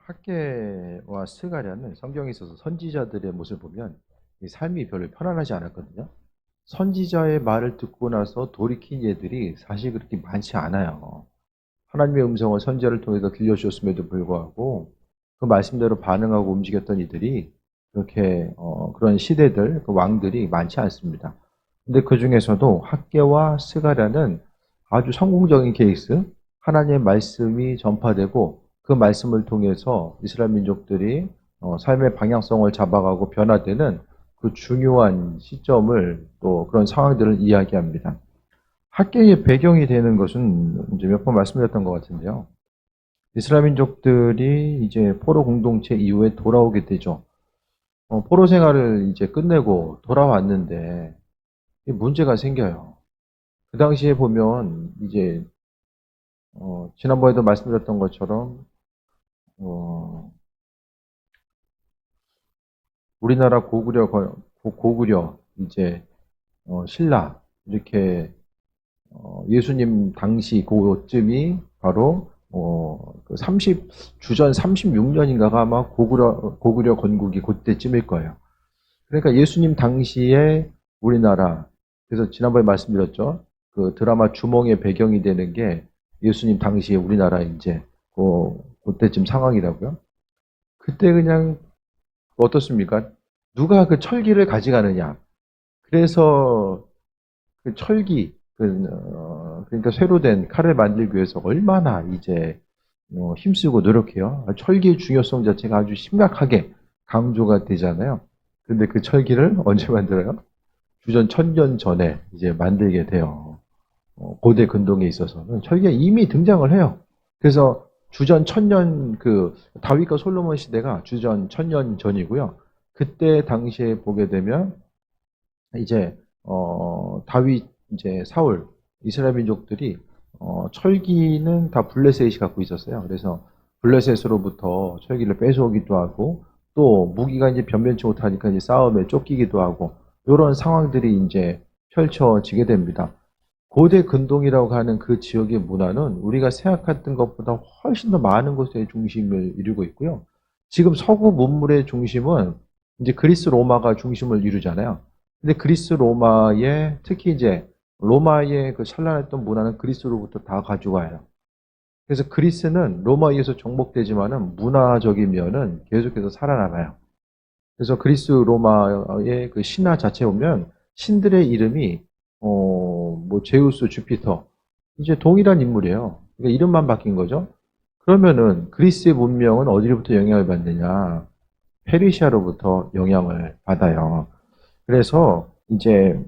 학개와 스가랴는 성경에 있어서 선지자들의 모습을 보면 이 삶이 별로 편안하지 않았거든요. 선지자의 말을 듣고 나서 돌이킨 예들이 사실 그렇게 많지 않아요. 하나님의 음성을 선지자를 통해서 들려주셨음에도 불구하고 그 말씀대로 반응하고 움직였던 이들이 그렇게 그런 시대들, 그 왕들이 많지 않습니다. 근데 그 중에서도 학개와 스가랴는 아주 성공적인 케이스, 하나님의 말씀이 전파되고 그 말씀을 통해서 이스라엘 민족들이 삶의 방향성을 잡아가고 변화되는 그 중요한 시점을 또 그런 상황들을 이야기합니다. 학계의 배경이 되는 것은 이제 몇 번 말씀드렸던 것 같은데요. 이스라엘 민족들이 이제 포로 공동체 이후에 돌아오게 되죠. 포로 생활을 이제 끝내고 돌아왔는데 문제가 생겨요. 그 당시에 보면 이제 지난번에도 말씀드렸던 것처럼 어, 우리나라 고구려 이제 신라 이렇게 예수님 당시 그쯤이 바로 그 주전 36년인가가 아마 고구려 건국이 그때쯤일 거예요. 그러니까 예수님 당시에 우리나라, 그래서 지난번에 말씀드렸죠. 그 드라마 주몽의 배경이 되는 게 예수님 당시에 우리나라 이제 그때쯤 상황이라고요. 그때 그냥 어떻습니까? 누가 그 철기를 가져가느냐. 그래서 그 철기, 그러니까 새로 된 칼을 만들기 위해서 얼마나 이제 힘쓰고 노력해요. 철기의 중요성 자체가 아주 심각하게 강조가 되잖아요. 근데 그 철기를 언제 만들어요? 주전 1000년 전에 이제 만들게 돼요. 고대 근동에 있어서는 철기가 이미 등장을 해요. 그래서 주전 1000년 다윗과 솔로몬 시대가 주전 1000년 전이고요. 그때 당시에 보게 되면 이제 다윗 이제 사울 이스라엘 민족들이 철기는 다 블레셋이 갖고 있었어요. 그래서 블레셋으로부터 철기를 뺏어오기도 하고 또 무기가 이제 변변치 못하니까 이제 싸움에 쫓기기도 하고 이런 상황들이 이제 펼쳐지게 됩니다. 고대 근동이라고 하는 그 지역의 문화는 우리가 생각했던 것보다 훨씬 더 많은 곳에 중심을 이루고 있고요. 지금 서구 문물의 중심은 이제 그리스 로마가 중심을 이루잖아요. 근데 그리스 로마의 특히 이제 로마의 그 찬란했던 문화는 그리스로부터 다 가져와요. 그래서 그리스는 로마에 의해서 정복되지만은 문화적인 면은 계속해서 살아남아요. 그래서 그리스 로마의 그 신화 자체에 보면 신들의 이름이 뭐 제우스, 주피터 이제 동일한 인물이에요. 그러니까 이름만 바뀐 거죠. 그러면은 그리스의 문명은 어디로부터 영향을 받느냐? 페르시아로부터 영향을 받아요. 그래서 이제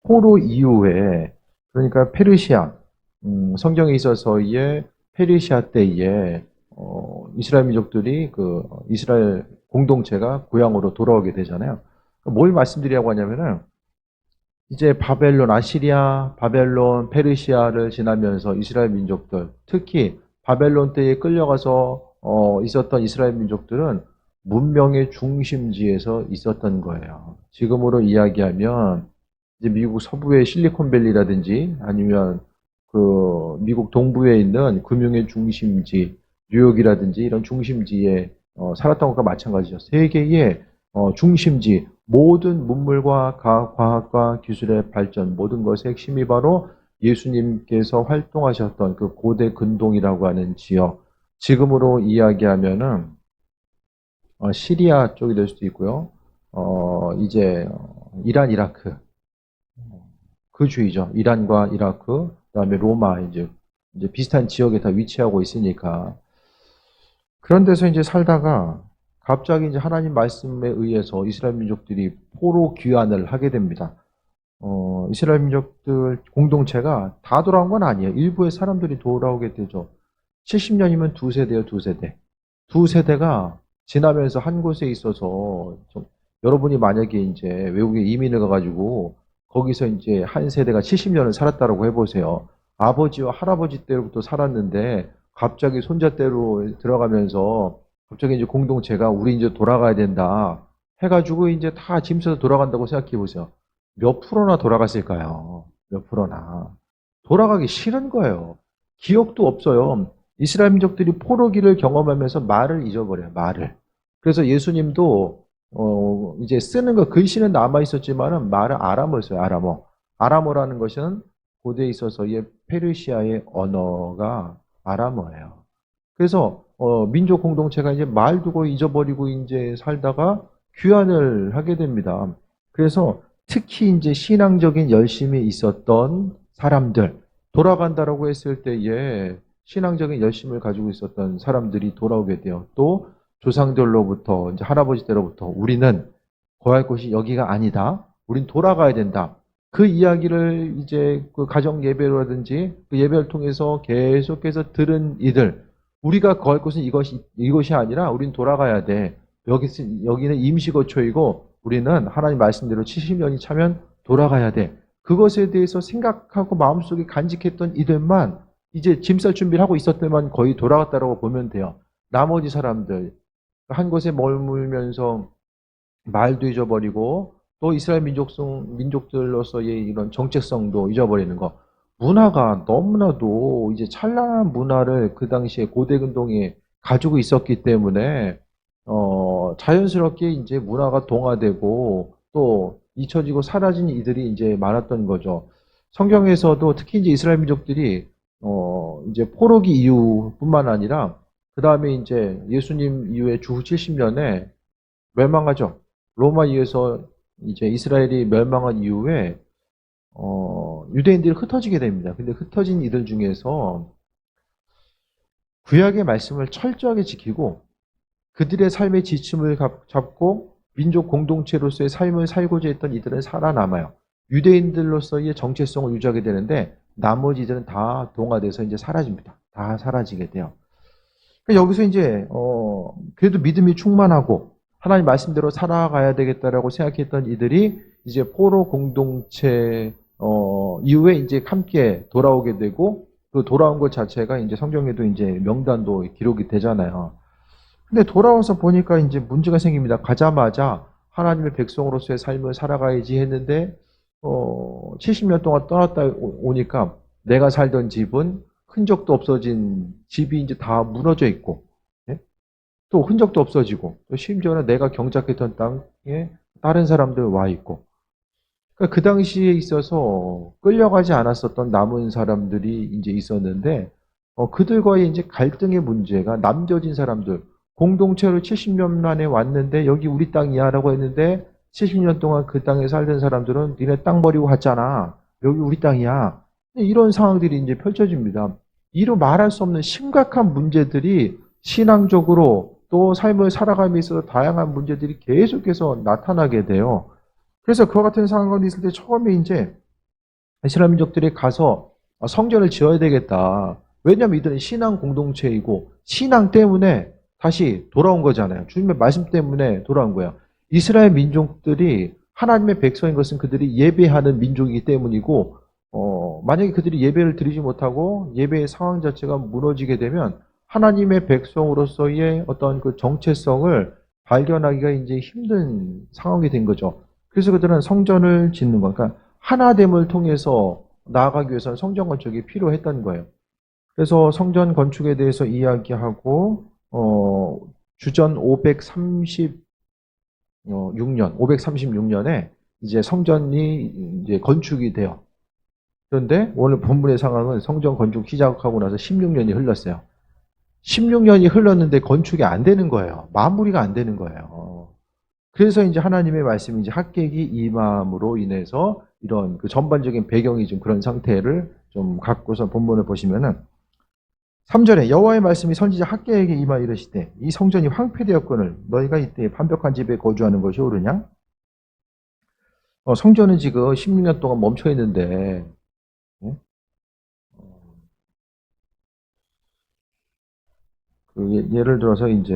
포로 이후에 그러니까 페르시아 성경에 있어서의 페르시아 때에 이스라엘 민족들이 그 이스라엘 공동체가 고향으로 돌아오게 되잖아요. 뭘 말씀드리려고 하냐면은 이제 바벨론, 아시리아, 바벨론, 페르시아를 지나면서 이스라엘 민족들, 특히 바벨론 때에 끌려가서 있었던 이스라엘 민족들은 문명의 중심지에서 있었던 거예요. 지금으로 이야기하면 이제 미국 서부의 실리콘밸리라든지 아니면 그 미국 동부에 있는 금융의 중심지, 뉴욕이라든지 이런 중심지에 살았던 것과 마찬가지죠. 세계의 중심지, 모든 문물과 과학과 기술의 발전, 모든 것의 핵심이 바로 예수님께서 활동하셨던 그 고대 근동이라고 하는 지역. 지금으로 이야기하면은 시리아 쪽이 될 수도 있고요. 이제 이란, 이라크 그 주의죠. 이란과 이라크, 그다음에 로마 이제 비슷한 지역에 다 위치하고 있으니까 그런 데서 이제 살다가 갑자기 이제 하나님 말씀에 의해서 이스라엘 민족들이 포로 귀환을 하게 됩니다. 이스라엘 민족들 공동체가 다 돌아온 건 아니에요. 일부의 사람들이 돌아오게 되죠. 70년이면 두 세대요, 두 세대. 두 세대가 지나면서 한 곳에 있어서 여러분이 만약에 이제 외국에 이민을 가가지고 거기서 이제 한 세대가 70년을 살았다라고 해보세요. 아버지와 할아버지 때로부터 살았는데 갑자기 손자 때로 들어가면서 갑자기 이제 공동체가 우리 이제 돌아가야 된다 해가지고 이제 다 짐 싸서 돌아간다고 생각해 보세요. 몇 프로나 돌아갔을까요? 몇 프로나. 돌아가기 싫은 거예요. 기억도 없어요. 이스라엘 민족들이 포로기를 경험하면서 말을 잊어버려요. 말을. 그래서 예수님도 이제 쓰는 거 글씨는 남아 있었지만은 말을 아람어를 써요. 아람어. 아람어라는 것은 고대에 있어서의 페르시아의 언어가 아람어예요. 그래서 민족 공동체가 이제 말 두고 잊어버리고 이제 살다가 귀환을 하게 됩니다. 그래서 특히 이제 신앙적인 열심이 있었던 사람들, 돌아간다라고 했을 때에 신앙적인 열심을 가지고 있었던 사람들이 돌아오게 돼요. 또 조상들로부터 이제 할아버지 때로부터 우리는 거할 곳이 여기가 아니다. 우린 돌아가야 된다. 그 이야기를 이제 그 가정 예배라든지 그 예배를 통해서 계속해서 들은 이들, 우리가 거할 곳은 이것이 아니라 우린 돌아가야 돼. 여기는 임시거처이고 우리는 하나님 말씀대로 70년이 차면 돌아가야 돼. 그것에 대해서 생각하고 마음속에 간직했던 이들만 이제 짐 쌀 준비를 하고 있었을 때만 거의 돌아갔다고 보면 돼요. 나머지 사람들 한 곳에 머물면서 말도 잊어버리고 또 이스라엘 민족들로서의 이런 정체성도 잊어버리는 거. 문화가 너무나도 이제 찬란한 문화를 그 당시에 고대 근동에 가지고 있었기 때문에 자연스럽게 이제 문화가 동화되고 또 잊혀지고 사라진 이들이 이제 많았던 거죠. 성경에서도 특히 이제 이스라엘 민족들이 이제 포로기 이후뿐만 아니라 그 다음에 이제 예수님 이후에 주 70년에 멸망하죠. 로마 이에서 이제 이스라엘이 멸망한 이후에 유대인들이 흩어지게 됩니다. 근데 흩어진 이들 중에서 구약의 말씀을 철저하게 지키고 그들의 삶의 지침을 잡고 민족 공동체로서의 삶을 살고자 했던 이들은 살아남아요. 유대인들로서의 정체성을 유지하게 되는데 나머지 이들은 다 동화돼서 이제 사라집니다. 다 사라지게 돼요. 그러니까 여기서 이제 그래도 믿음이 충만하고 하나님 말씀대로 살아가야 되겠다라고 생각했던 이들이 이제 포로 공동체 이후에 이제 함께 돌아오게 되고 그 돌아온 것 자체가 이제 성경에도 이제 명단도 기록이 되잖아요. 근데 돌아와서 보니까 이제 문제가 생깁니다. 가자마자 하나님의 백성으로서의 삶을 살아가야지 했는데 70년 동안 떠났다 오니까 내가 살던 집은 흔적도 없어진 집이 이제 다 무너져 있고, 예? 또 흔적도 없어지고, 또 심지어는 내가 경작했던 땅에 다른 사람들 와 있고, 그러니까 그 당시에 있어서 끌려가지 않았었던 남은 사람들이 이제 있었는데, 그들과의 이제 갈등의 문제가 남겨진 사람들, 공동체로 70년 만에 왔는데 여기 우리 땅이야라고 했는데 70년 동안 그 땅에 살던 사람들은 니네 땅 버리고 갔잖아. 여기 우리 땅이야. 이런 상황들이 이제 펼쳐집니다. 이로 말할 수 없는 심각한 문제들이 신앙적으로 또 삶을 살아감에 있어서 다양한 문제들이 계속해서 나타나게 돼요. 그래서 그와 같은 상황이 있을 때 처음에 이제 이스라엘 민족들이 가서 성전을 지어야 되겠다. 왜냐하면 이들은 신앙 공동체이고 신앙 때문에 다시 돌아온 거잖아요. 주님의 말씀 때문에 돌아온 거예요. 이스라엘 민족들이 하나님의 백성인 것은 그들이 예배하는 민족이기 때문이고 만약에 그들이 예배를 드리지 못하고 예배의 상황 자체가 무너지게 되면 하나님의 백성으로서의 어떤 그 정체성을 발견하기가 이제 힘든 상황이 된 거죠. 그래서 그들은 성전을 짓는 거, 그러니까 하나됨을 통해서 나아가기 위해서는 성전 건축이 필요했던 거예요. 그래서 성전 건축에 대해서 이야기하고 주전 536년에 이제 성전이 이제 건축이 돼요. 그런데 오늘 본문의 상황은 성전 건축 시작하고 나서 16년이 흘렀어요. 16년이 흘렀는데 건축이 안 되는 거예요. 마무리가 안 되는 거예요. 그래서 이제 하나님의 말씀이 이제 학개기 임함으로 인해서 이런 그 전반적인 배경이 좀 그런 상태를 좀 갖고서 본문을 보시면은 3절에 여호와의 말씀이 선지자 학개에게 임하 이르시되 이 성전이 황폐되었거늘 너희가 이때 반벽한 집에 거주하는 것이 옳으냐? 성전은 지금 16년 동안 멈춰 있는데 예를 들어서 이제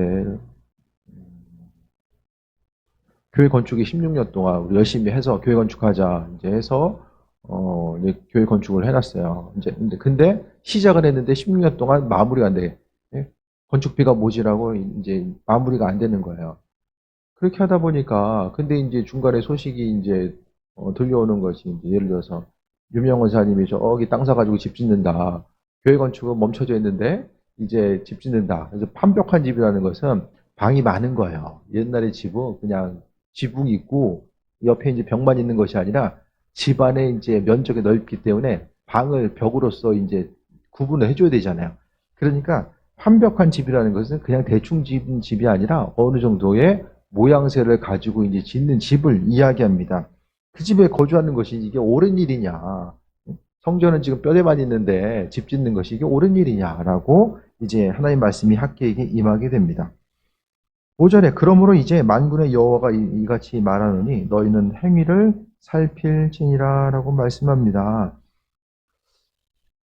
교회 건축이 16년 동안 우리 열심히 해서 교회 건축하자 이제 해서 이제 교회 건축을 해놨어요. 이제 근데 시작을 했는데 16년 동안 마무리가 안 돼. 예? 건축비가 모자라고 이제 마무리가 안 되는 거예요. 그렇게 하다 보니까 근데 이제 중간에 소식이 이제 들려오는 것이 이제 예를 들어서 유명 원사님이 저기 땅 사가지고 집 짓는다. 교회 건축은 멈춰져 있는데 이제 집 짓는다. 그래서 완벽한 집이라는 것은 방이 많은 거예요. 옛날의 집은 그냥 지붕 있고 옆에 이제 벽만 있는 것이 아니라 집 안에 이제 면적이 넓기 때문에 방을 벽으로서 이제 구분을 해줘야 되잖아요. 그러니까 완벽한 집이라는 것은 그냥 대충 짓는 집이 아니라 어느 정도의 모양새를 가지고 이제 짓는 집을 이야기합니다. 그 집에 거주하는 것이 이게 옳은 일이냐. 성전은 지금 뼈대만 있는데 집 짓는 것이 이게 옳은 일이냐라고 이제 하나님 말씀이 학계에게 임하게 됩니다. 5절에 그러므로 이제 만군의 여호와가 이같이 말하노니 너희는 행위를 살필지니라라고 말씀합니다.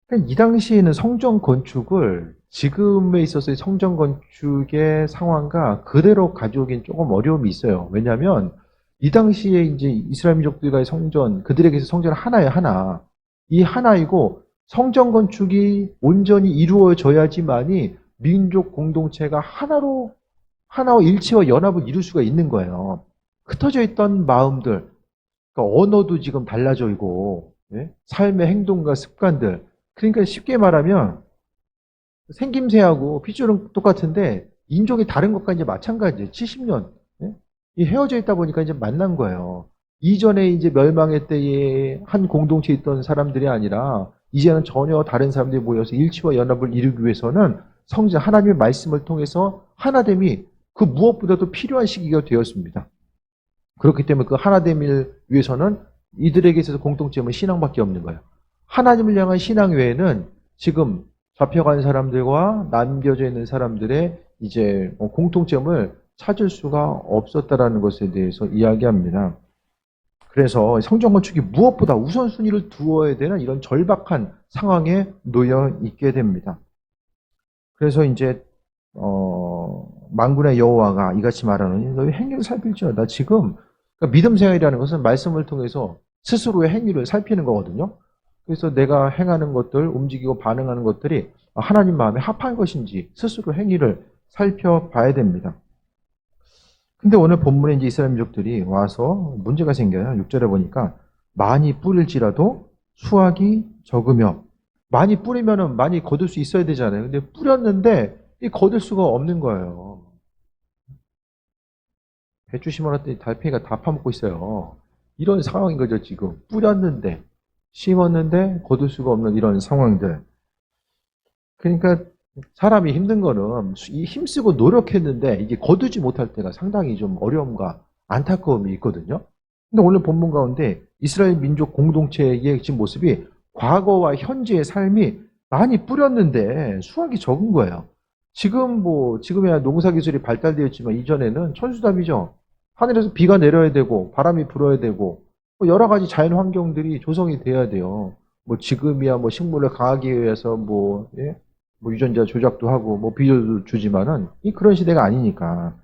그러니까 이 당시에는 성전 건축을 지금에 있어서의 성전 건축의 상황과 그대로 가져오긴 조금 어려움이 있어요. 왜냐하면 이 당시에 이제 이스라엘 민족들과의 성전, 그들에게서 성전은 하나예요, 하나. 이 하나이고 성전 건축이 온전히 이루어져야지만이 민족 공동체가 하나와 일치와 연합을 이룰 수가 있는 거예요. 흩어져 있던 마음들, 그러니까 언어도 지금 달라져 있고, 예? 삶의 행동과 습관들. 그러니까 쉽게 말하면 생김새하고 핏줄은 똑같은데 인종이 다른 것과 이제 마찬가지예요. 70년. 예? 이 헤어져 있다 보니까 이제 만난 거예요. 이전에 이제 멸망의 때에 한 공동체에 있던 사람들이 아니라 이제는 전혀 다른 사람들이 모여서 일치와 연합을 이루기 위해서는 성자 하나님의 말씀을 통해서 하나됨이 그 무엇보다도 필요한 시기가 되었습니다. 그렇기 때문에 그 하나됨을 위해서는 이들에게 있어서 공통점은 신앙밖에 없는 거예요. 하나님을 향한 신앙 외에는 지금 잡혀간 사람들과 남겨져 있는 사람들의 이제 공통점을 찾을 수가 없었다라는 것에 대해서 이야기합니다. 그래서 성전 건축이 무엇보다 우선순위를 두어야 되는 이런 절박한 상황에 놓여 있게 됩니다. 그래서 이제 만군의 여호와가 이같이 말하노니 너희 행위를 살필지어다. 지금 그러니까 믿음 생활이라는 것은 말씀을 통해서 스스로의 행위를 살피는 거거든요. 그래서 내가 행하는 것들, 움직이고 반응하는 것들이 하나님 마음에 합한 것인지 스스로 행위를 살펴봐야 됩니다. 근데 오늘 본문에 이제 이스라엘 민족들이 와서 문제가 생겨요. 6절에 보니까 많이 뿌릴지라도 수확이 적으며 많이 뿌리면은 많이 거둘 수 있어야 되잖아요. 근데 뿌렸는데 이 거둘 수가 없는 거예요. 배추 심어놨더니 달팽이가 다 파먹고 있어요. 이런 상황인 거죠, 지금. 뿌렸는데, 심었는데 거둘 수가 없는 이런 상황들. 그러니까 사람이 힘든 거는 힘쓰고 노력했는데 이게 거두지 못할 때가 상당히 좀 어려움과 안타까움이 있거든요. 근데 오늘 본문 가운데 이스라엘 민족 공동체의 지금 모습이 과거와 현재의 삶이 많이 뿌렸는데 수확이 적은 거예요. 지금이야 농사 기술이 발달되었지만 이전에는 천수답이죠. 하늘에서 비가 내려야 되고 바람이 불어야 되고 여러 가지 자연 환경들이 조성이 돼야 돼요. 뭐 지금이야 뭐 식물을 강하게 위해서 예? 뭐 유전자 조작도 하고 뭐 비료도 주지만은 이 그런 시대가 아니니까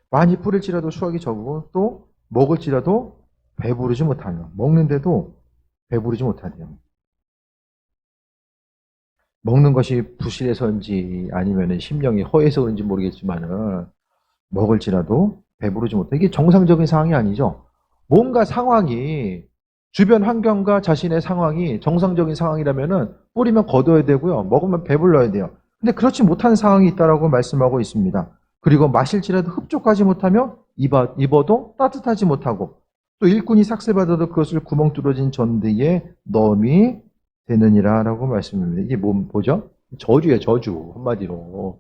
많이 뿌릴지라도 수확이 적고 또 먹을지라도 배부르지 못하며 먹는데도 배부르지 못하네요. 먹는 것이 부실해서인지 아니면 심령이 허해서 그런지 모르겠지만은 먹을지라도 배부르지 못해. 이게 정상적인 상황이 아니죠. 뭔가 상황이 주변 환경과 자신의 상황이 정상적인 상황이라면은 뿌리면 거둬야 되고요. 먹으면 배불러야 돼요. 근데 그렇지 못한 상황이 있다라고 말씀하고 있습니다. 그리고 마실지라도 흡족하지 못하며 입어도 따뜻하지 못하고 또 일꾼이 삭슬받아도 그것을 구멍 뚫어진 전대에 넣음이 되느니라 라고 말씀합니다. 이게 뭐죠? 저주예요, 저주. 한마디로.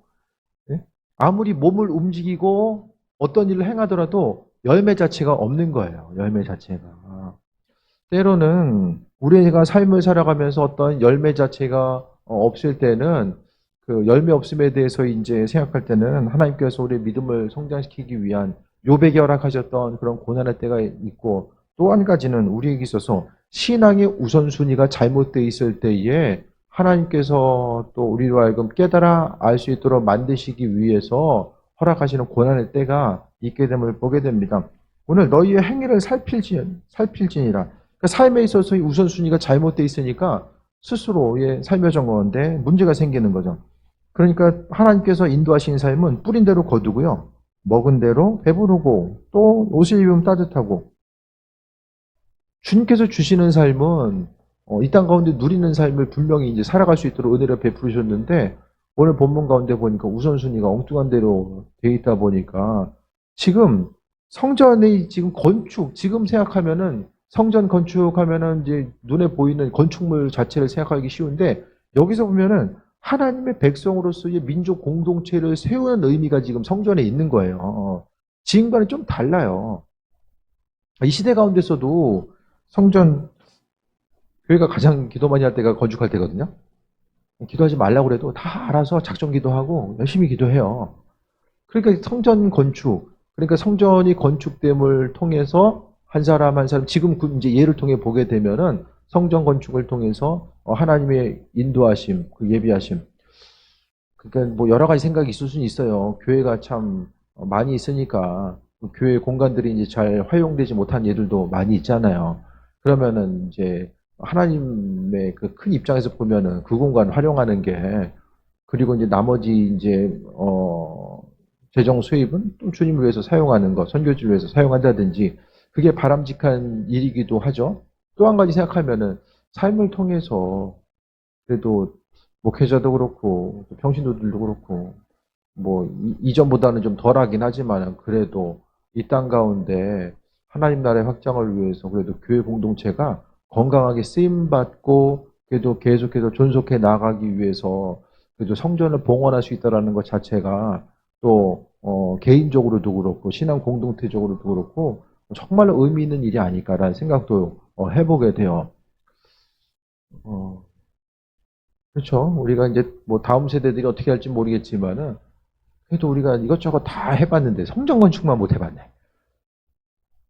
네? 아무리 몸을 움직이고 어떤 일을 행하더라도 열매 자체가 없는 거예요. 열매 자체가. 때로는 우리가 삶을 살아가면서 어떤 열매 자체가 없을 때는 그 열매 없음에 대해서 이제 생각할 때는 하나님께서 우리의 믿음을 성장시키기 위한 욥에게 허락하셨던 그런 고난의 때가 있고 또 한 가지는 우리에게 있어서 신앙의 우선순위가 잘못되어 있을 때에 하나님께서 또 우리로 하여금 깨달아 알 수 있도록 만드시기 위해서 허락하시는 고난의 때가 있게 됨을 보게 됩니다. 오늘 너희의 행위를 살필지니라. 그러니까 삶에 있어서의 우선순위가 잘못되어 있으니까 스스로의 삶의 정거인데 문제가 생기는 거죠. 그러니까 하나님께서 인도하신 삶은 뿌린 대로 거두고요. 먹은 대로 배부르고 또 옷을 입으면 따뜻하고 주님께서 주시는 삶은 이 땅 가운데 누리는 삶을 분명히 이제 살아갈 수 있도록 은혜를 베푸셨는데 오늘 본문 가운데 보니까 우선순위가 엉뚱한 대로 돼 있다 보니까 지금 성전의 지금 건축, 지금 생각하면은 성전 건축하면은 이제 눈에 보이는 건축물 자체를 생각하기 쉬운데 여기서 보면은 하나님의 백성으로서의 민족 공동체를 세우는 의미가 지금 성전에 있는 거예요. 지금과는 좀 달라요. 이 시대 가운데서도 성전, 교회가 가장 기도 많이 할 때가 건축할 때거든요. 기도하지 말라고 그래도 다 알아서 작정 기도하고 열심히 기도해요. 그러니까 성전 건축, 그러니까 성전이 건축됨을 통해서 한 사람 한 사람, 지금 이제 예를 통해 보게 되면은 성전 건축을 통해서 하나님의 인도하심, 그 예비하심. 그러니까 뭐 여러 가지 생각이 있을 수는 있어요. 교회가 참 많이 있으니까 교회 공간들이 이제 잘 활용되지 못한 예들도 많이 있잖아요. 그러면은 이제 하나님의 그 큰 입장에서 보면은 그 공간 활용하는 게 그리고 이제 나머지 이제 재정 수입은 또 주님을 위해서 사용하는 것, 선교지를 위해서 사용한다든지 그게 바람직한 일이기도 하죠. 또 한 가지 생각하면은 삶을 통해서 그래도 목회자도 그렇고 평신도들도 그렇고 뭐 이전보다는 좀 덜하긴 하지만 그래도 이 땅 가운데 하나님 나라의 확장을 위해서 그래도 교회 공동체가 건강하게 쓰임 받고 그래도 계속해서 존속해 나가기 위해서 그래도 성전을 봉헌할 수 있다라는 것 자체가 또 개인적으로도 그렇고 신앙 공동체적으로도 그렇고 정말로 의미 있는 일이 아닐까라는 생각도 해보게 돼요. 어, 그렇죠. 우리가 이제 뭐 다음 세대들이 어떻게 할지 모르겠지만은 그래도 우리가 이것저것 다 해봤는데 성전 건축만 못 해봤네.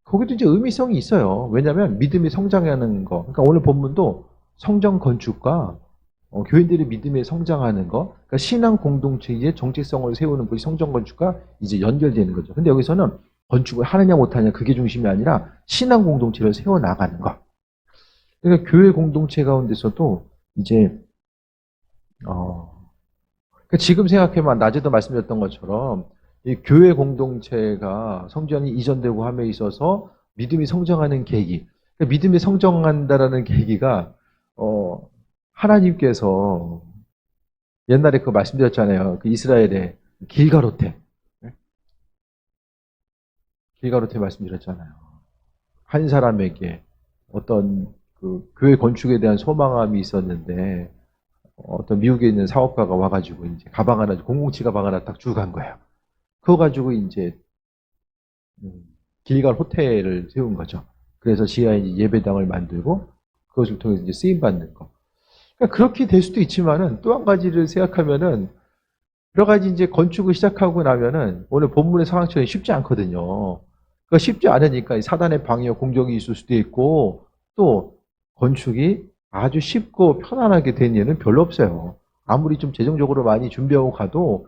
거기도 이제 의미성이 있어요. 왜냐하면 믿음이 성장하는 거. 그러니까 오늘 본문도 성전 건축과 교인들의 믿음에 성장하는 거, 그러니까 신앙 공동체의 정체성을 세우는 것이 성전 건축과 이제 연결되는 거죠. 근데 여기서는 건축을 하느냐 못하냐 그게 중심이 아니라 신앙 공동체를 세워 나가는 거. 그러니까 교회 공동체 가운데서도 이제 그러니까 지금 생각해보면 낮에도 말씀드렸던 것처럼 이 교회 공동체가 성전이 이전되고 함에 있어서 믿음이 성장하는 계기, 그러니까 믿음이 성장한다라는 계기가 하나님께서 옛날에 그 말씀드렸잖아요. 그 이스라엘의 길가로테, 네? 길가로테 말씀드렸잖아요. 한 사람에게 어떤 그 교회 건축에 대한 소망함이 있었는데 어떤 미국에 있는 사업가가 와가지고 이제 가방 하나, 007 가방 하나 딱 주고 간 거예요. 그거 가지고 이제 음, 길갈 호텔을 세운 거죠. 그래서 지하에 이제 예배당을 만들고 그것을 통해서 이제 쓰임 받는 거. 그러니까 그렇게 될 수도 있지만은 또 한 가지를 생각하면은 여러 가지 이제 건축을 시작하고 나면은 오늘 본문의 상황처럼 쉽지 않거든요. 그러니까 쉽지 않으니까 사단의 방해와 공격이 있을 수도 있고 또 건축이 아주 쉽고 편안하게 된 예는 별로 없어요. 아무리 좀 재정적으로 많이 준비하고 가도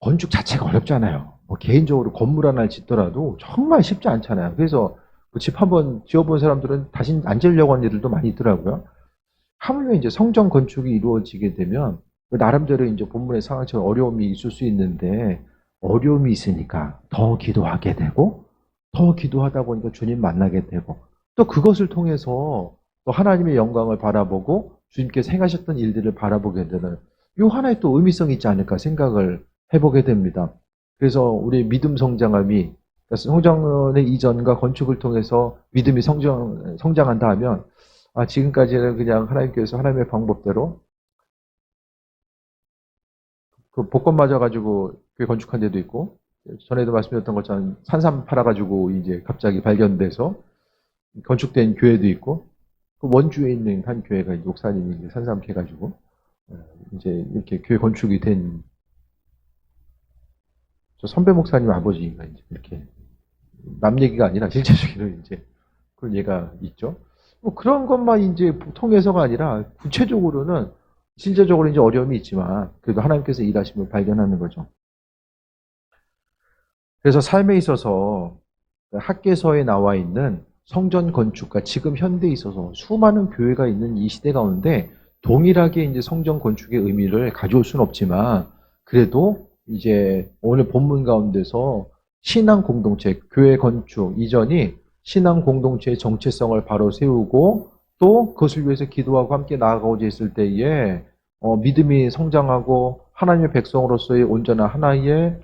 건축 자체가 어렵잖아요. 뭐 개인적으로 건물 하나를 짓더라도 정말 쉽지 않잖아요. 그래서 집 한번 지어본 사람들은 다시 안 지으려고 하는 일들도 많이 있더라고요. 하물며 이제 성전 건축이 이루어지게 되면 나름대로 이제 본문의 상황처럼 어려움이 있을 수 있는데 어려움이 있으니까 더 기도하게 되고 더 기도하다 보니까 주님 만나게 되고 또 그것을 통해서 또 하나님의 영광을 바라보고 주님께서 행하셨던 일들을 바라보게 되는 요 하나의 또 의미성이 있지 않을까 생각을 해보게 됩니다. 그래서 우리 믿음 성장함이 성장의 이전과 건축을 통해서 믿음이 성장한다 하면 지금까지는 그냥 하나님께서 하나님의 방법대로 그 복권 맞아가지고 교회 건축한 데도 있고 전에도 말씀드렸던 것처럼 산삼 팔아가지고 이제 갑자기 발견돼서 건축된 교회도 있고 그 원주에 있는 한 교회가 이제 목사님이 이제 산삼 캐가지고 이제 이렇게 교회 건축이 된 저 선배 목사님 아버지가 이제 이렇게 남 얘기가 아니라 실제적으로 이제 그런 예가 있죠. 뭐 그런 것만 이제 통해서가 아니라 구체적으로는 실제적으로 이제 어려움이 있지만 그래도 하나님께서 일하심을 발견하는 거죠. 그래서 삶에 있어서 학계서에 나와 있는 성전 건축과 지금 현대에 있어서 수많은 교회가 있는 이 시대 가운데 동일하게 이제 성전 건축의 의미를 가져올 수는 없지만 그래도 이제 오늘 본문 가운데서 신앙 공동체, 교회 건축 이전이 신앙 공동체의 정체성을 바로 세우고 또 그것을 위해서 기도하고 함께 나아가고자 했을 때에 믿음이 성장하고 하나님의 백성으로서의 온전한 하나의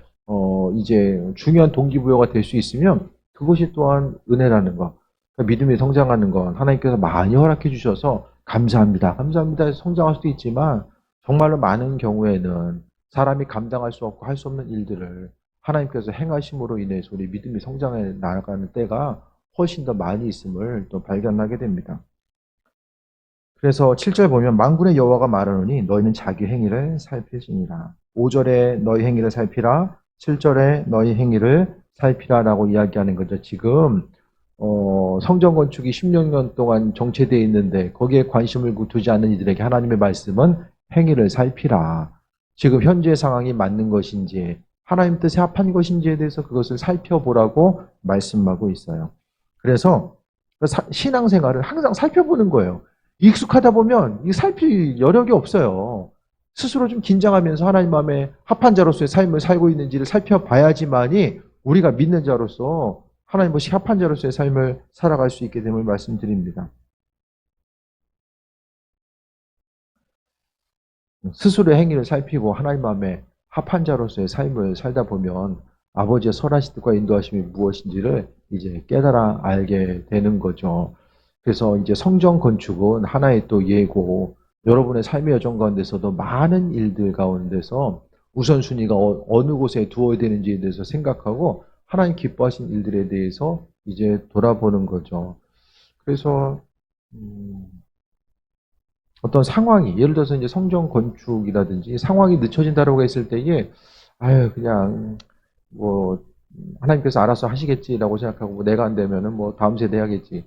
이제 중요한 동기부여가 될 수 있으면 그것이 또한 은혜라는 것. 그러니까 믿음이 성장하는 건 하나님께서 많이 허락해 주셔서 감사합니다. 감사합니다 해서 성장할 수도 있지만 정말로 많은 경우에는 사람이 감당할 수 없고 할 수 없는 일들을 하나님께서 행하심으로 인해서 우리 믿음이 성장해 나아가는 때가 훨씬 더 많이 있음을 또 발견하게 됩니다. 그래서 7절 보면 만군의 여호와가 말하노니 너희는 자기 행위를 살필지니라. 5절에 너희 행위를 살피라. 7절에 너희 행위를 살피라라고 이야기하는 거죠. 지금 성전 건축이 16년 동안 정체되어 있는데 거기에 관심을 두지 않는 이들에게 하나님의 말씀은 행위를 살피라. 지금 현재 상황이 맞는 것인지 하나님 뜻에 합한 것인지에 대해서 그것을 살펴보라고 말씀하고 있어요. 그래서 신앙생활을 항상 살펴보는 거예요. 익숙하다 보면 이 살필 여력이 없어요. 스스로 좀 긴장하면서 하나님 마음에 합한 자로서의 삶을 살고 있는지를 살펴봐야지만이 우리가 믿는 자로서 하나님 것이 합한 자로서의 삶을 살아갈 수 있게 됨을 말씀드립니다. 스스로의 행위를 살피고 하나님 마음에 합한 자로서의 삶을 살다 보면 아버지의 선하신 뜻과 인도하심이 무엇인지를 이제 깨달아 알게 되는 거죠. 그래서 이제 성전 건축은 하나의 또 예고, 여러분의 삶의 여정 가운데서도 많은 일들 가운데서 우선순위가 어느 곳에 두어야 되는지에 대해서 생각하고 하나님 기뻐하신 일들에 대해서 이제 돌아보는 거죠. 그래서 어떤 상황이, 예를 들어서 이제 성전 건축이라든지 상황이 늦춰진다라고 했을 때에 아유 그냥 뭐 하나님께서 알아서 하시겠지라고 생각하고 뭐 내가 안 되면은 뭐 다음 세대 해야겠지.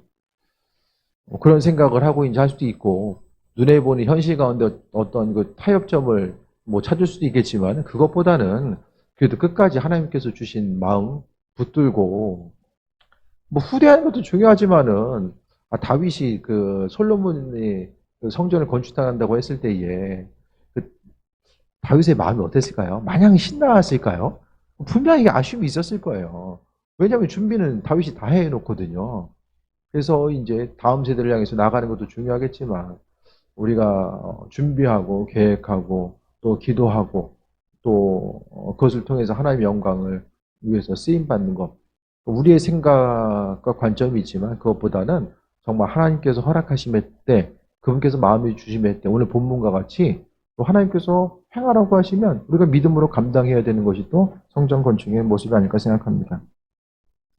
그런 생각을 하고 이제 할 수도 있고 눈에 보는 현실 가운데 어떤 그 타협점을 뭐 찾을 수도 있겠지만 그것보다는 그래도 끝까지 하나님께서 주신 마음 붙들고 뭐 후대하는 것도 중요하지만은 다윗이 그 솔로몬이 그 성전을 건축한다고 했을 때에 그 다윗의 마음이 어땠을까요? 마냥 신나했을까요? 분명히 아쉬움이 있었을 거예요. 왜냐하면 준비는 다윗이 다 해놓거든요. 그래서 이제 다음 세대를 향해서 나가는 것도 중요하겠지만 우리가 준비하고 계획하고 또 기도하고 또 그것을 통해서 하나님의 영광을 위해서 쓰임 받는 것, 우리의 생각과 관점이 있지만 그것보다는 정말 하나님께서 허락하심의 때, 그분께서 마음을 주심의 때, 오늘 본문과 같이 또 하나님께서 행하라고 하시면 우리가 믿음으로 감당해야 되는 것이 또 성전 건축의 모습이 아닐까 생각합니다.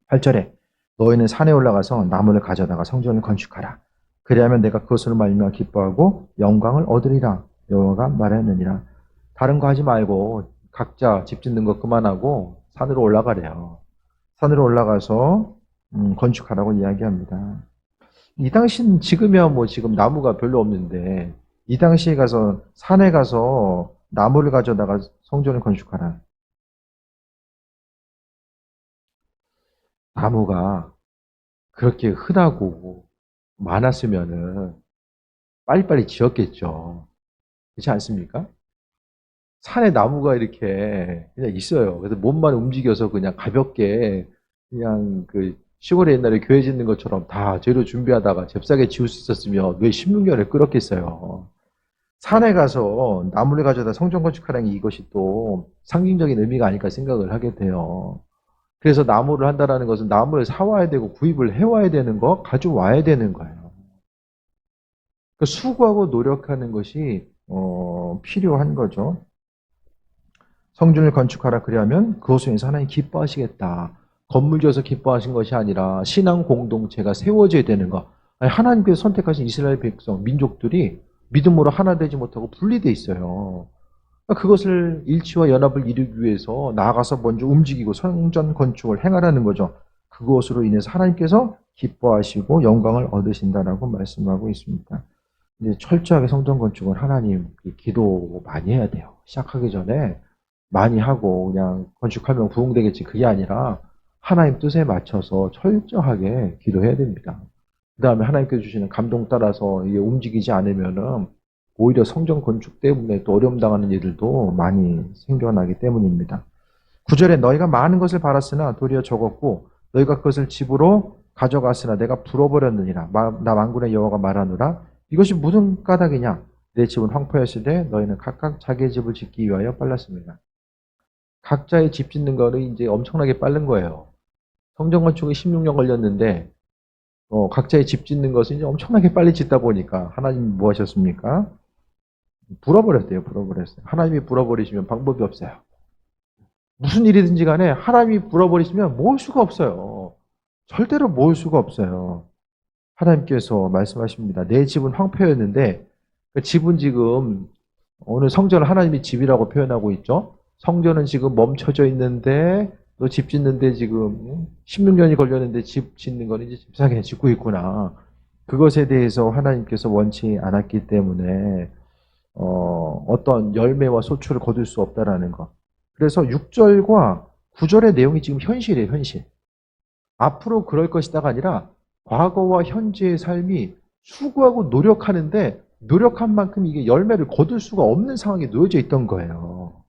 8절에 너희는 산에 올라가서 나무를 가져다가 성전을 건축하라. 그리하면 내가 그것으로 말미암아 기뻐하고 영광을 얻으리라. 여호와가 말하느니라. 다른 거 하지 말고 각자 집 짓는 거 그만하고 산으로 올라가래요. 산으로 올라가서 건축하라고 이야기합니다. 이 당시는 지금이야 뭐 지금 나무가 별로 없는데 이 당시에 가서 산에 가서 나무를 가져다가 성전을 건축하라. 나무가 그렇게 흔하고 많았으면은 빨리빨리 지었겠죠. 그렇지 않습니까? 산에 나무가 이렇게 그냥 있어요. 그래서 몸만 움직여서 그냥 가볍게 그냥 그 시골에 옛날에 교회 짓는 것처럼 다 재료 준비하다가 잽싸게 지을 수 있었으면 왜 16년을 끌었겠어요. 산에 가서 나무를 가져다 성전 건축하라는 게 이것이 또 상징적인 의미가 아닐까 생각을 하게 돼요. 그래서 나무를 한다라는 것은 나무를 사와야 되고 구입을 해와야 되는 거, 가져와야 되는 거예요. 그러니까 수고하고 노력하는 것이 필요한 거죠. 성전을 건축하라 그리하면 그것을 위해서 하나님 기뻐하시겠다. 건물 지어서 기뻐하신 것이 아니라 신앙 공동체가 세워져야 되는 것. 아니, 하나님께서 선택하신 이스라엘 백성, 민족들이 믿음으로 하나 되지 못하고 분리되어 있어요. 그것을 일치와 연합을 이루기 위해서 나아가서 먼저 움직이고 성전 건축을 행하라는 거죠. 그것으로 인해서 하나님께서 기뻐하시고 영광을 얻으신다라고 말씀하고 있습니다. 이제 철저하게 성전 건축은 하나님 기도 많이 해야 돼요. 시작하기 전에 많이 하고 그냥 건축하면 부흥되겠지 그게 아니라 하나님 뜻에 맞춰서 철저하게 기도해야 됩니다. 그 다음에 하나님께서 주시는 감동 따라서 이게 움직이지 않으면은 오히려 성전 건축 때문에 또 어려움 당하는 일들도 많이 생겨나기 때문입니다. 9절에 너희가 많은 것을 바랐으나 도리어 적었고 너희가 그것을 집으로 가져갔으나 내가 불어버렸느니라. 나 만군의 여호와가 말하노라. 이것이 무슨 까닭이냐? 내 집은 황폐하시되 너희는 각각 자기의 집을 짓기 위하여 빨랐습니다. 각자의 집 짓는 거는 이제 엄청나게 빠른 거예요. 성전 건축이 16년 걸렸는데 각자의 집 짓는 것은 이제 엄청나게 빨리 짓다 보니까 하나님이 뭐 하셨습니까? 불어버렸대요. 불어버렸어요. 하나님이 불어버리시면 방법이 없어요. 무슨 일이든지 간에 하나님이 불어버리시면 모을 수가 없어요. 절대로 모을 수가 없어요. 하나님께서 말씀하십니다. 내 집은 황폐였는데 그 집은 지금 오늘 성전을 하나님이 집이라고 표현하고 있죠. 성전은 지금 멈춰져 있는데 또 집 짓는데 지금 16년이 걸렸는데 집 짓는 거는 이제 집사게 짓고 있구나. 그것에 대해서 하나님께서 원치 않았기 때문에 어떤 열매와 소출을 거둘 수 없다라는 것. 그래서 6절과 9절의 내용이 지금 현실이에요, 현실. 앞으로 그럴 것이다가 아니라 과거와 현재의 삶이 수고하고 노력하는데 노력한 만큼 이게 열매를 거둘 수가 없는 상황에 놓여져 있던 거예요.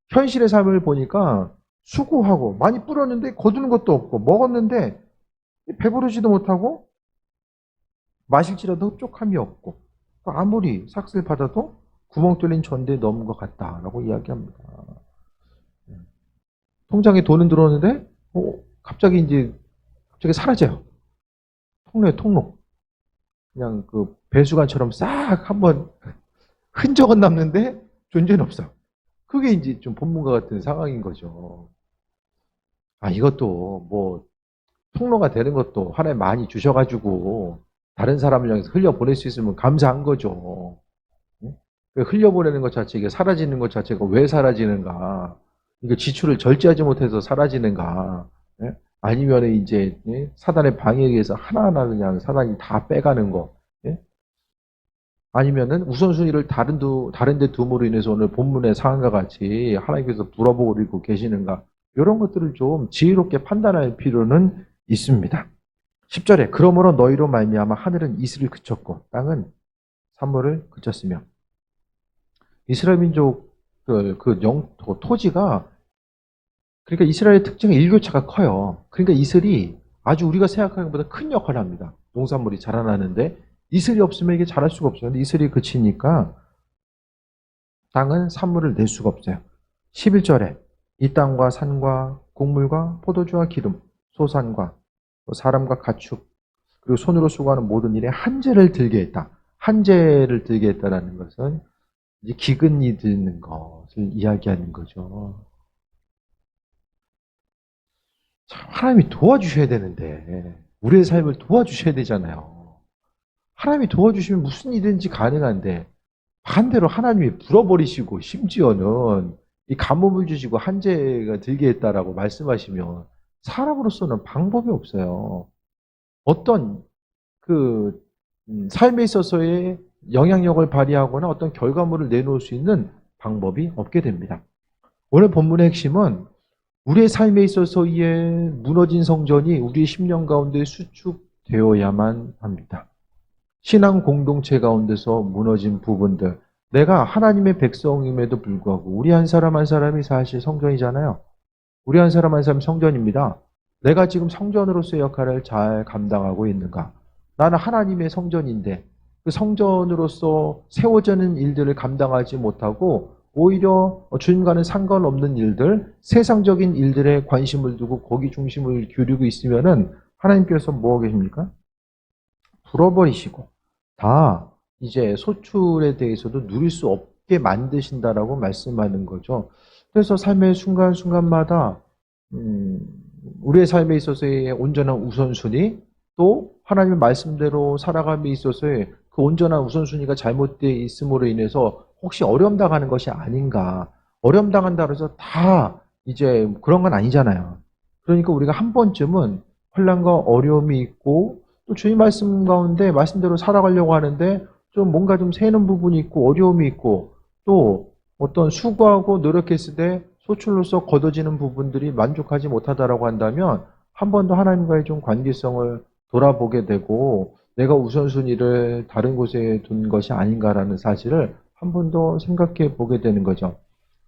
현실의 삶을 보니까 수고하고 많이 뿌렸는데 거두는 것도 없고 먹었는데 배부르지도 못하고 마실지라도 흡족함이 없고 아무리 삭스를 받아도 구멍 뚫린 전대에 넣은 것 같다라고 이야기합니다. 통장에 돈은 들어오는데 갑자기 사라져요. 통로에 통로. 그냥 그 배수관처럼 싹 한번 흔적은 남는데 존재는 없어요. 그게 이제 좀 본문과 같은 상황인 거죠. 이것도 뭐 통로가 되는 것도 하나님 많이 주셔가지고 다른 사람을 향해서 흘려보낼 수 있으면 감사한 거죠. 흘려보내는 것 자체, 이게 사라지는 것 자체가 왜 사라지는가? 이게 지출을 절제하지 못해서 사라지는가? 아니면 이제 사단의 방해에 의해서 하나하나 그냥 사단이 다 빼가는 거. 아니면은 우선순위를 다른 데 둠으로 인해서 오늘 본문의 상황과 같이 하나님께서 불어버리고 계시는가? 이런 것들을 좀 지혜롭게 판단할 필요는 있습니다. 10절에 그러므로 너희로 말미암아 하늘은 이슬을 그쳤고 땅은 산물을 그쳤으며 이스라엘 민족 토지가 그러니까 이스라엘의 특징은 일교차가 커요. 그러니까 이슬이 아주 우리가 생각하는 것보다 큰 역할을 합니다. 농산물이 자라나는데 이슬이 없으면 이게 자랄 수가 없어요. 근데 이슬이 그치니까 땅은 산물을 낼 수가 없어요. 11절에 이 땅과 산과 곡물과 포도주와 기름, 소산과 사람과 가축, 그리고 손으로 수고하는 모든 일에 한재를 들게 했다. 한재를 들게 했다라는 것은 이제 기근이 드는 것을 이야기하는 거죠. 참 하나님이 도와주셔야 되는데 우리의 삶을 도와주셔야 되잖아요. 하나님이 도와주시면 무슨 일든지 가능한데 반대로 하나님이 불어버리시고 심지어는 이 가뭄을 주시고 한재가 들게 했다라고 말씀하시면 사람으로서는 방법이 없어요. 어떤 삶에 있어서의 영향력을 발휘하거나 어떤 결과물을 내놓을 수 있는 방법이 없게 됩니다. 오늘 본문의 핵심은 우리의 삶에 있어서의 무너진 성전이 우리의 심령 가운데 수축되어야만 합니다. 신앙 공동체 가운데서 무너진 부분들, 내가 하나님의 백성임에도 불구하고 우리 한 사람 한 사람이 사실 성전이잖아요. 우리 한 사람 한 사람이 성전입니다. 내가 지금 성전으로서의 역할을 잘 감당하고 있는가? 나는 하나님의 성전인데 그 성전으로서 세워지는 일들을 감당하지 못하고 오히려 주님과는 상관없는 일들, 세상적인 일들에 관심을 두고 거기 중심을 기울이고 있으면은 하나님께서 뭐 하고 계십니까? 불어버리시고 다 이제 소출에 대해서도 누릴 수 없게 만드신다라고 말씀하는 거죠. 그래서 삶의 순간순간마다 우리의 삶에 있어서의 온전한 우선순위, 또 하나님의 말씀대로 살아감에 있어서의 그 온전한 우선순위가 잘못되어 있음으로 인해서 혹시 어려움 당하는 것이 아닌가. 어려움 당한다고 해서 다 이제 그런 건 아니잖아요. 그러니까 우리가 한 번쯤은 혼란과 어려움이 있고 또 주님 말씀 가운데 말씀대로 살아가려고 하는데 좀 뭔가 좀 새는 부분이 있고 어려움이 있고 또 어떤 수고하고 노력했을 때 소출로서 거둬지는 부분들이 만족하지 못하다라고 한다면 한 번 더 하나님과의 좀 관계성을 돌아보게 되고 내가 우선순위를 다른 곳에 둔 것이 아닌가라는 사실을 한 번 더 생각해 보게 되는 거죠.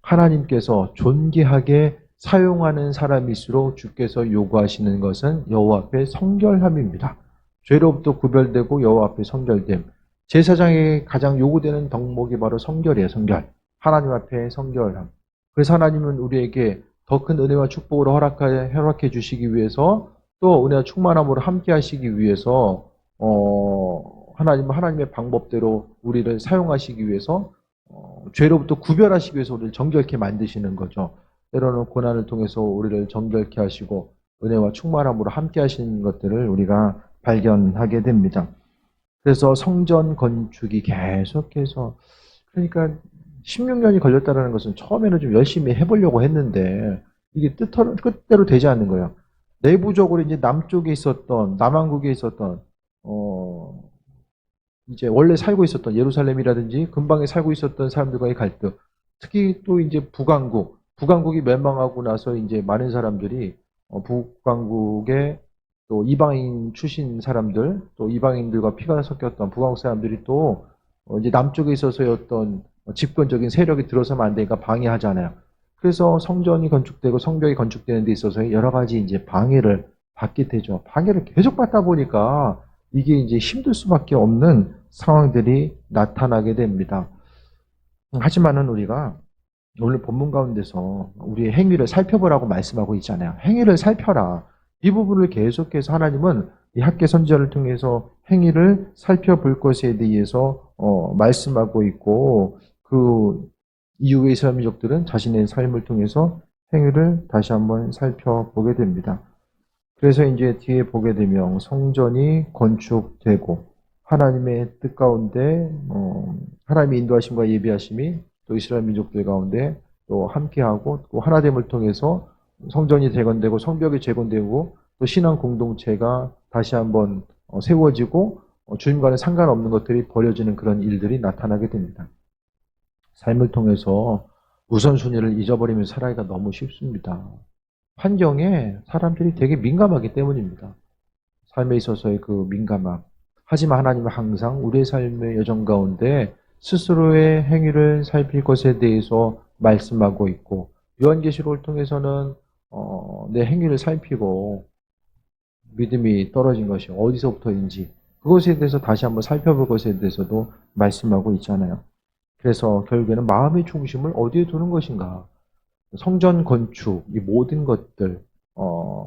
하나님께서 존귀하게 사용하는 사람일수록 주께서 요구하시는 것은 여호와 앞에 성결함입니다. 죄로부터 구별되고 여호와 앞에 성결됨. 제사장에게 가장 요구되는 덕목이 바로 성결이에요. 성결. 하나님 앞에 성결함. 그래서 하나님은 우리에게 더 큰 은혜와 축복을 허락해 주시기 위해서 또 은혜와 충만함으로 함께 하시기 위해서 하나님은 하나님의 방법대로 우리를 사용하시기 위해서 죄로부터 구별하시기 위해서 우리를 정결케 만드시는 거죠. 때로는 고난을 통해서 우리를 정결케 하시고 은혜와 충만함으로 함께 하시는 것들을 우리가 발견하게 됩니다. 그래서 성전 건축이 계속해서 그러니까 16년이 걸렸다는 것은 처음에는 좀 열심히 해보려고 했는데 이게 뜻대로 되지 않는 거예요. 내부적으로 이제 남쪽에 있었던 남한국에 있었던 이제 원래 살고 있었던 예루살렘이라든지 근방에 살고 있었던 사람들과의 갈등, 특히 또 이제 북왕국이 멸망하고 나서 이제 많은 사람들이 북왕국의 또 이방인 출신 사람들, 또 이방인들과 피가 섞였던 북왕국 사람들이 또 이제 남쪽에 있어서의 어떤 집권적인 세력이 들어서면 안 되니까 방해하잖아요. 그래서 성전이 건축되고 성벽이 건축되는 데 있어서 여러 가지 이제 방해를 받게 되죠. 방해를 계속 받다 보니까 이게 이제 힘들 수밖에 없는 상황들이 나타나게 됩니다. 하지만은 우리가 오늘 본문 가운데서 우리의 행위를 살펴보라고 말씀하고 있잖아요. 행위를 살펴라. 이 부분을 계속해서 하나님은 이 학개 선지자를 통해서 행위를 살펴볼 것에 대해서 말씀하고 있고 그 이후의 이스라엘 민족들은 자신의 삶을 통해서 행위를 다시 한번 살펴보게 됩니다. 그래서 이제 뒤에 보게 되면 성전이 건축되고 하나님의 뜻 가운데 하나님의 인도하심과 예비하심이 또 이스라엘 민족들 가운데 또 함께하고 또 하나됨을 통해서 성전이 재건되고 성벽이 재건되고 또 신앙 공동체가 다시 한번 세워지고 주님과는 상관없는 것들이 벌어지는 그런 일들이 나타나게 됩니다. 삶을 통해서 우선순위를 잊어버리면서 살아가기가 너무 쉽습니다. 환경에 사람들이 되게 민감하기 때문입니다. 삶에 있어서의 그 민감함. 하지만 하나님은 항상 우리의 삶의 여정 가운데 스스로의 행위를 살필 것에 대해서 말씀하고 있고 요한계시록을 통해서는 내 행위를 살피고 믿음이 떨어진 것이 어디서부터인지 그것에 대해서 다시 한번 살펴볼 것에 대해서도 말씀하고 있잖아요. 그래서 결국에는 마음의 중심을 어디에 두는 것인가? 성전 건축, 이 모든 것들,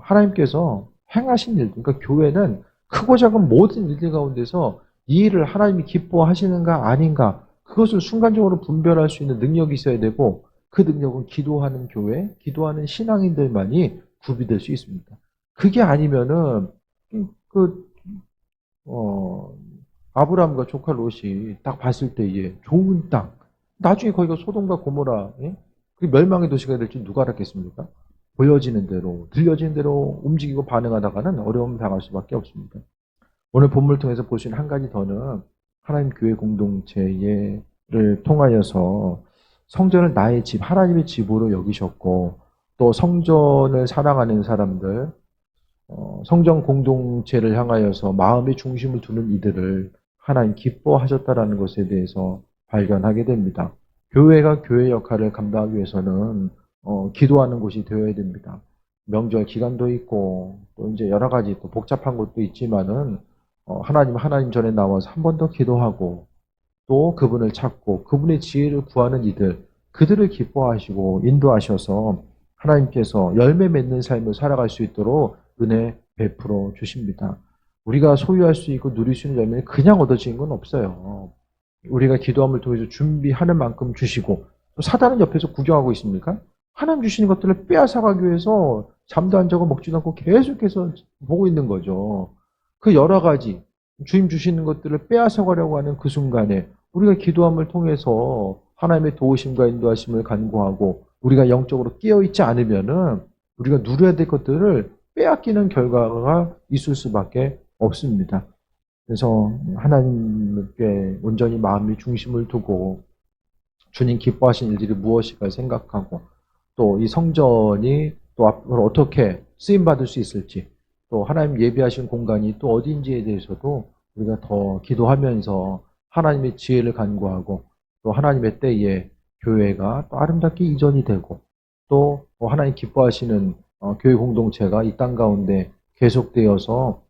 하나님께서 행하신 일, 그러니까 교회는 크고 작은 모든 일들 가운데서 이 일을 하나님이 기뻐하시는가 아닌가, 그것을 순간적으로 분별할 수 있는 능력이 있어야 되고, 그 능력은 기도하는 교회, 기도하는 신앙인들만이 구비될 수 있습니다. 그게 아니면은, 아브라함과 조카 롯이 딱 봤을 때에 좋은 땅, 나중에 거기가 소돔과 고모라, 예? 그 멸망의 도시가 될지 누가 알았겠습니까? 보여지는 대로, 들려지는 대로 움직이고 반응하다가는 어려움 당할 수밖에 없습니다. 오늘 본문을 통해서 볼 수 있는 한 가지 더는 하나님 교회 공동체를 통하여서 성전을 나의 집, 하나님의 집으로 여기셨고 또 성전을 사랑하는 사람들, 성전 공동체를 향하여서 마음의 중심을 두는 이들을 하나님 기뻐하셨다라는 것에 대해서 발견하게 됩니다. 교회가 교회 역할을 감당하기 위해서는 기도하는 곳이 되어야 됩니다. 명절 기간도 있고 또 이제 여러 가지 또 복잡한 것도 있지만은 하나님 전에 나와서 한 번 더 기도하고 또 그분을 찾고 그분의 지혜를 구하는 이들 그들을 기뻐하시고 인도하셔서 하나님께서 열매 맺는 삶을 살아갈 수 있도록 은혜 베풀어 주십니다. 우리가 소유할 수 있고 누릴 수 있는 열매는 그냥 얻어지는 건 없어요. 우리가 기도함을 통해서 준비하는 만큼 주시고 또 사단은 옆에서 구경하고 있습니까? 하나님 주시는 것들을 빼앗아가기 위해서 잠도 안 자고 먹지도 않고 계속해서 보고 있는 거죠. 그 여러 가지 주님 주시는 것들을 빼앗아가려고 하는 그 순간에 우리가 기도함을 통해서 하나님의 도우심과 인도하심을 간구하고 우리가 영적으로 깨어있지 않으면은 우리가 누려야 될 것들을 빼앗기는 결과가 있을 수밖에 없습니다. 그래서 하나님께 온전히 마음의 중심을 두고 주님 기뻐하신 일들이 무엇인가 생각하고 또 이 성전이 또 앞으로 어떻게 쓰임받을 수 있을지 또 하나님 예비하신 공간이 또 어디인지에 대해서도 우리가 더 기도하면서 하나님의 지혜를 간구하고 또 하나님의 때에 교회가 또 아름답게 이전이 되고 또 하나님 기뻐하시는 교회 공동체가 이 땅 가운데 계속되어서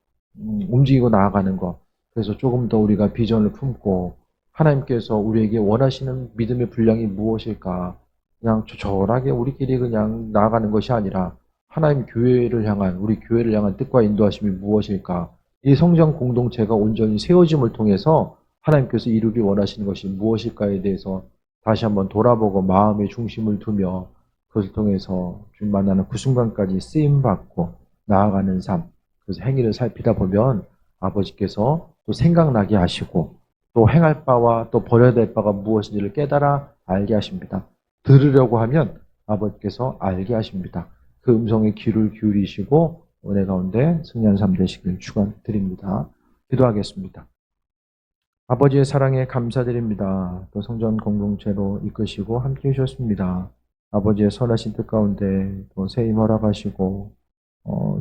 움직이고 나아가는 것 그래서 조금 더 우리가 비전을 품고 하나님께서 우리에게 원하시는 믿음의 분량이 무엇일까? 그냥 조촐하게 우리끼리 그냥 나아가는 것이 아니라 하나님 교회를 향한 우리 교회를 향한 뜻과 인도하심이 무엇일까? 이 성장 공동체가 온전히 세워짐을 통해서 하나님께서 이루기 원하시는 것이 무엇일까에 대해서 다시 한번 돌아보고 마음의 중심을 두며 그것을 통해서 주님 만나는 그 순간까지 쓰임받고 나아가는 삶, 그래서 행위를 살피다 보면 아버지께서 또 생각나게 하시고 또 행할 바와 또 버려야 될 바가 무엇인지를 깨달아 알게 하십니다. 들으려고 하면 아버지께서 알게 하십니다. 그 음성에 귀를 기울이시고 은혜 가운데 승리한 삶 되시길 축원드립니다. 기도하겠습니다. 아버지의 사랑에 감사드립니다. 또 성전 공동체로 이끄시고 함께 해주셨습니다. 아버지의 선하신 뜻 가운데 또 세임 허락하시고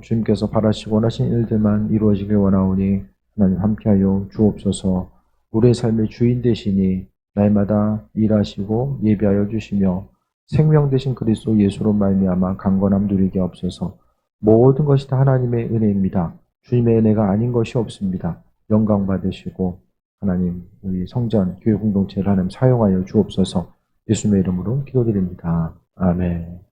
주님께서 바라시고 원하신 일들만 이루어지길 원하오니 하나님 함께하여 주옵소서. 우리의 삶의 주인 되시니 날마다 일하시고 예비하여 주시며 생명 되신 그리스도 예수로 말미암아 강건함 누리게 없어서. 모든 것이 다 하나님의 은혜입니다. 주님의 은혜가 아닌 것이 없습니다. 영광 받으시고 하나님 우리 성전 교회 공동체를 하나님 사용하여 주옵소서. 예수님의 이름으로 기도드립니다. 아멘.